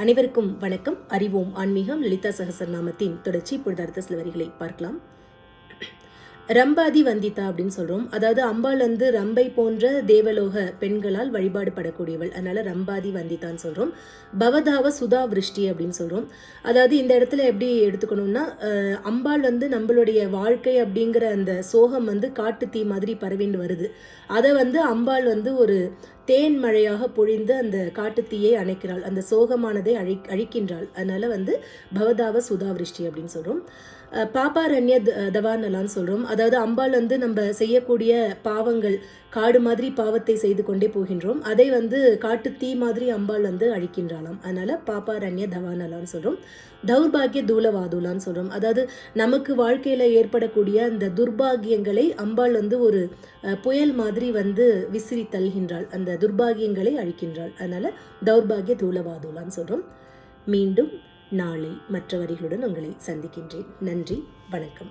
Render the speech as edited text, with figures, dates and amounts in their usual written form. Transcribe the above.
அனைவருக்கும் வணக்கம். அறிவோம் ஆன்மீகம். லலிதா சகஸ்ரநாமத்தின் தொடர்ச்சி. இப்பொழுது அடுத்த சில வரிகளை பார்க்கலாம். ரம்பாதி வந்திதா அப்படின்னு சொல்றோம். அதாவது அம்பாள் வந்து ரம்பை போன்ற தேவலோக பெண்களால் வழிபாடு படக்கூடியவள். அதனால ரம்பாதி வந்திதான்னு சொல்றோம். பவதாவ சுதா விருஷ்டி அப்படின்னு சொல்றோம். அதாவது இந்த இடத்துல எப்படி எடுத்துக்கணும்னா, அம்பாள் வந்து நம்மளுடைய வாழ்க்கை அப்படிங்கிற அந்த சோகம் வந்து காட்டு தீ மாதிரி பரவிண்டு வருது. அதை வந்து அம்பாள் வந்து ஒரு தேன் மழையாக பொழிந்து அந்த காட்டுத்தீயை அணைக்கிறாள். அந்த சோகமானதை அழிக்கின்றாள். அதனால வந்து பவதாவ சுதாவிருஷ்டி அப்படின்னு சொல்றோம். பாப்பாரண்ய தவானலான்னு சொல்றோம். அதாவது அம்பாள் வந்து நம்ம செய்யக்கூடிய பாவங்கள், காடு மாதிரி பாவத்தை செய்து கொண்டே போகின்றோம். அதை வந்து காட்டு தீ மாதிரி அம்பாள் வந்து அழிக்கின்றாளாம். அதனால பாப்பாரண்ய தவானலான்னு சொல்றோம். தௌர்பாகிய தூலவாதுலான்னு சொல்றோம். அதாவது நமக்கு வாழ்க்கையில ஏற்படக்கூடிய அந்த துர்பாகியங்களை அம்பாள் வந்து ஒரு புயல் மாதிரி வந்து விசிறி தள்ளுகின்றாள். அந்த துர்பாகியங்களை அழிக்கின்றாள். அதனால தௌர்பாகிய தூலவாதுலான்னு சொல்றோம். மீண்டும் நாளை மற்ற வரிகளுடன் உங்களை சந்திக்கின்றேன். நன்றி, வணக்கம்.